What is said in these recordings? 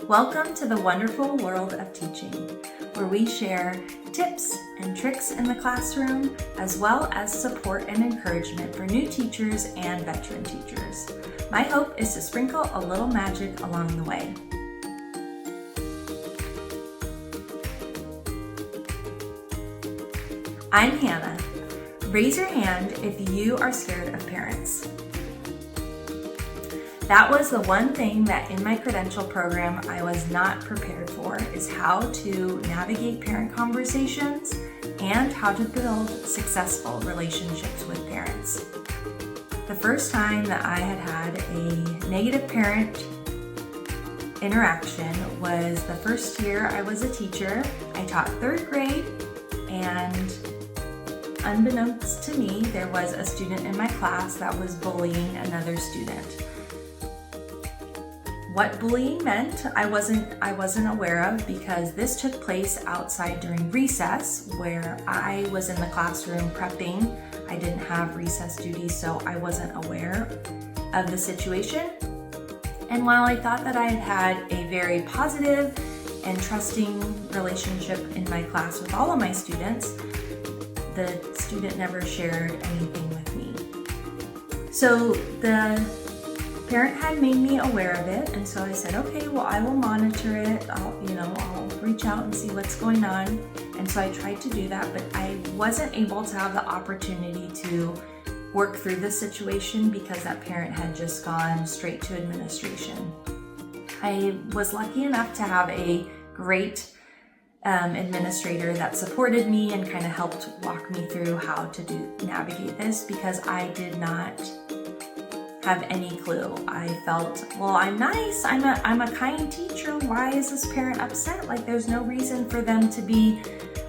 Welcome to the wonderful world of teaching, where we share tips and tricks in the classroom, as well as support and encouragement for new teachers and veteran teachers. My hope is to sprinkle a little magic along the way. I'm Hannah. Raise your hand if you are scared of parents. That was the one thing that in my credential program I was not prepared for, is how to navigate parent conversations and how to build successful relationships with parents. The first time that I had a negative parent interaction was the first year I was a teacher. I taught third grade, and unbeknownst to me, there was a student in my class that was bullying another student. What bullying meant, I wasn't aware of, because this took place outside during recess, where I was in the classroom prepping. I didn't have recess duty, so I wasn't aware of the situation. And while I thought that I had had a very positive and trusting relationship in my class with all of my students, the student never shared anything with me. So the parent had made me aware of it, and so I said, okay, well, I will monitor it. I'll reach out and see what's going on. And so I tried to do that, but I wasn't able to have the opportunity to work through the situation because that parent had just gone straight to administration. I was lucky enough to have a great administrator that supported me and kind of helped walk me through how to navigate this, because I did not have any clue. I felt, well, I'm nice, I'm a kind teacher, why is this parent upset? Like, there's no reason for them to be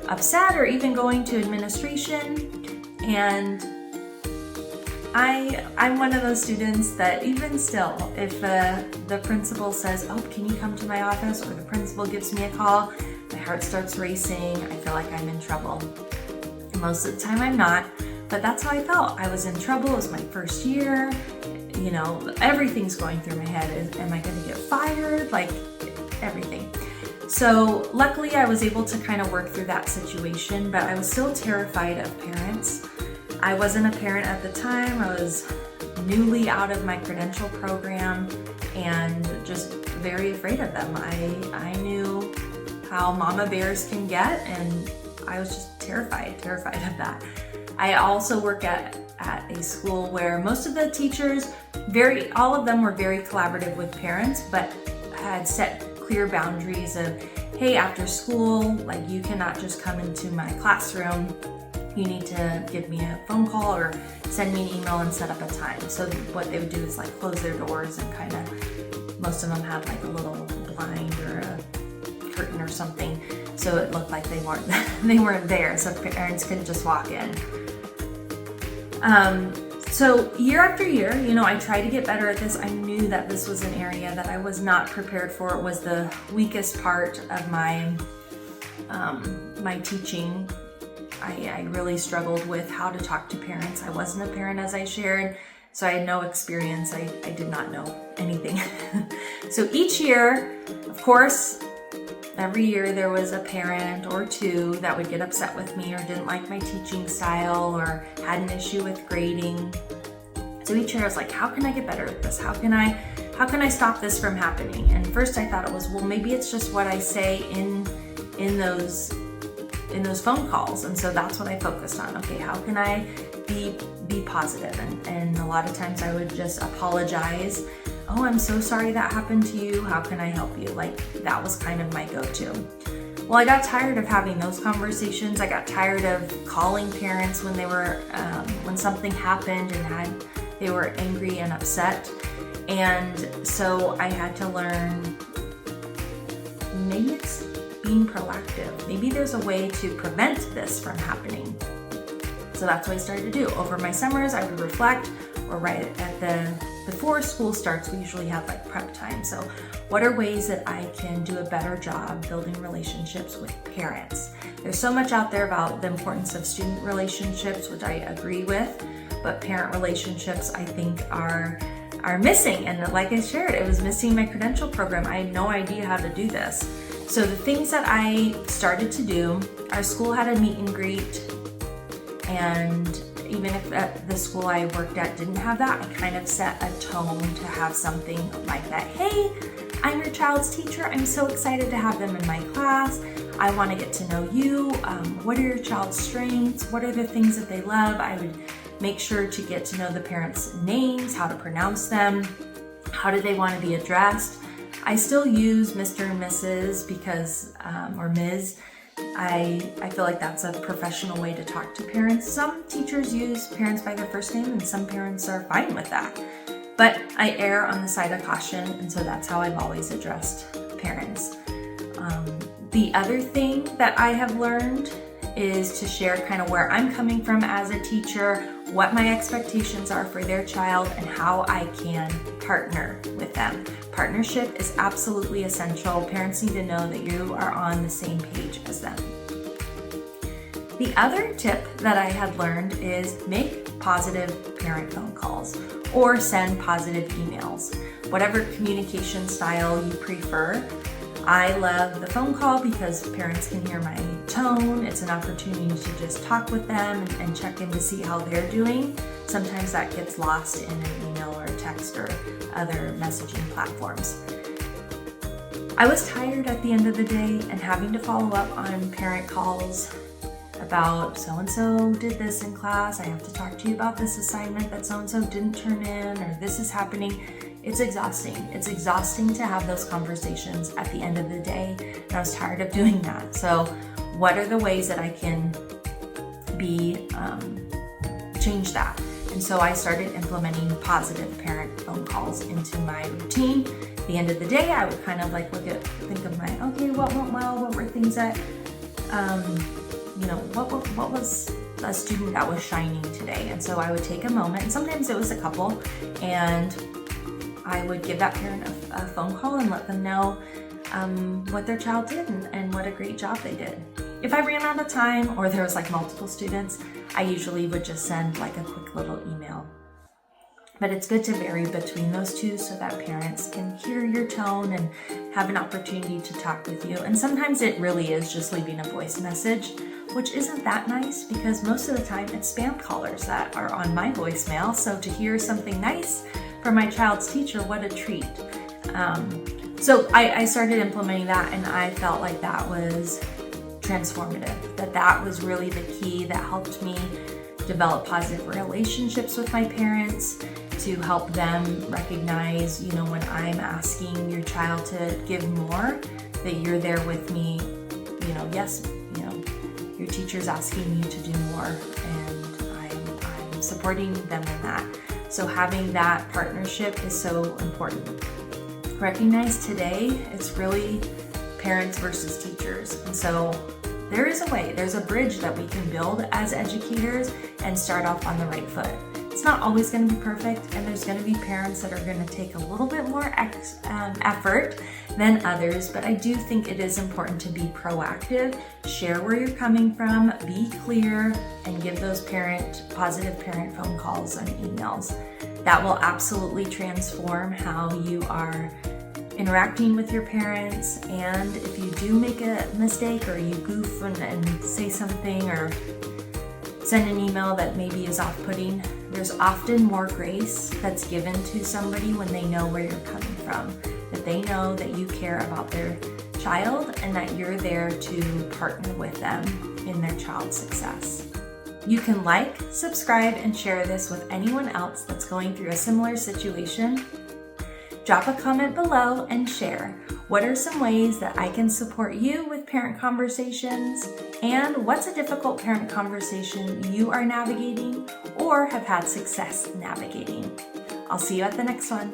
upset or even going to administration. And I'm one of those students that even still, if the principal says, oh, can you come to my office, or the principal gives me a call, my heart starts racing. I feel like I'm in trouble. And most of the time I'm not, but that's how I felt. I was in trouble. It was my first year. You know, everything's going through my head. Am I going to get fired? Like, everything. So luckily I was able to kind of work through that situation, but I was still terrified of parents. I wasn't a parent at the time. I was newly out of my credential program and just very afraid of them. I knew how mama bears can get, and I was just terrified of that. I also work at a school where most of the teachers, all of them were very collaborative with parents, but had set clear boundaries of, hey, after school, like, you cannot just come into my classroom. You need to give me a phone call or send me an email and set up a time. So what they would do is like close their doors and kind of, most of them had like a little blind or a curtain or something, so it looked like they weren't there, so parents couldn't just walk in. So year after year, I tried to get better at this. I knew that this was an area that I was not prepared for. It was the weakest part of my teaching. I really struggled with how to talk to parents. I wasn't a parent, as I shared, so I had no experience. I did not know anything. So each year, of course, every year there was a parent or two that would get upset with me or didn't like my teaching style or had an issue with grading. So each year I was like, how can I get better at this? How can I stop this from happening? And first I thought it was, well, maybe it's just what I say in those phone calls. And so that's what I focused on. Okay, how can I be positive? And a lot of times I would just apologize. Oh, I'm so sorry that happened to you. How can I help you? Like, that was kind of my go-to. Well, I got tired of having those conversations. I got tired of calling parents when when something happened and they were angry and upset. And so I had to learn, maybe it's being proactive. Maybe there's a way to prevent this from happening. So that's what I started to do. Over my summers, I would reflect, or right before school starts, we usually have like prep time. So what are ways that I can do a better job building relationships with parents? There's so much out there about the importance of student relationships, which I agree with, but parent relationships, I think, are are missing. And like I shared, it was missing my credential program. I had no idea how to do this. So the things that I started to do, our school had a meet and greet, and even if the school I worked at didn't have that, I kind of set a tone to have something like that. Hey, I'm your child's teacher. I'm so excited to have them in my class. I want to get to know you. What are your child's strengths? What are the things that they love? I would make sure to get to know the parents' names, how to pronounce them, how do they want to be addressed. I still use Mr. and Mrs. because, or Ms. I feel like that's a professional way to talk to parents. Some teachers use parents by their first name, and some parents are fine with that. But I err on the side of caution, and so that's how I've always addressed parents. The other thing that I have learned is to share kind of where I'm coming from as a teacher, what my expectations are for their child, and how I can partner with them. Partnership is absolutely essential. Parents need to know that you are on the same page as them. The other tip that I had learned is make positive parent phone calls or send positive emails. Whatever communication style you prefer. I love the phone call because parents can hear my tone. It's an opportunity to just talk with them and check in to see how they're doing. Sometimes that gets lost in an email or a text or other messaging platforms. I was tired at the end of the day and having to follow up on parent calls about so-and-so did this in class. I have to talk to you about this assignment that so-and-so didn't turn in, or this is happening. It's exhausting. It's exhausting to have those conversations at the end of the day, and I was tired of doing that. So what are the ways that I can change that? And so I started implementing positive parent phone calls into my routine. At the end of the day, I would kind of like think of okay, what went well? What were things that, what was a student that was shining today? And so I would take a moment, and sometimes it was a couple, and I would give that parent a phone call and let them know what their child did and what a great job they did. If I ran out of time or there was like multiple students, I usually would just send like a quick little email. But it's good to vary between those two so that parents can hear your tone and have an opportunity to talk with you. And sometimes it really is just leaving a voice message, which isn't that nice because most of the time it's spam callers that are on my voicemail. So to hear something nice from my child's teacher, what a treat. So I started implementing that, and I felt like that was transformative, that was really the key that helped me develop positive relationships with my parents, to help them recognize, when I'm asking your child to give more, that you're there with me, yes, your teacher's asking you to do more, and I'm supporting them in that. So having that partnership is so important. Recognize today it's really parents versus teachers. And so there is a way, there's a bridge that we can build as educators and start off on the right foot. It's not always going to be perfect, and there's going to be parents that are going to take a little bit more effort than others, but I do think it is important to be proactive, share where you're coming from, be clear, and give those positive parent phone calls and emails. That will absolutely transform how you are interacting with your parents, and if you do make a mistake or you goof and say something or send an email that maybe is off-putting, there's often more grace that's given to somebody when they know where you're coming from, that they know that you care about their child and that you're there to partner with them in their child's success. You can like, subscribe, and share this with anyone else that's going through a similar situation. Drop a comment below and share. What are some ways that I can support you with parent conversations? And what's a difficult parent conversation you are navigating or have had success navigating? I'll see you at the next one.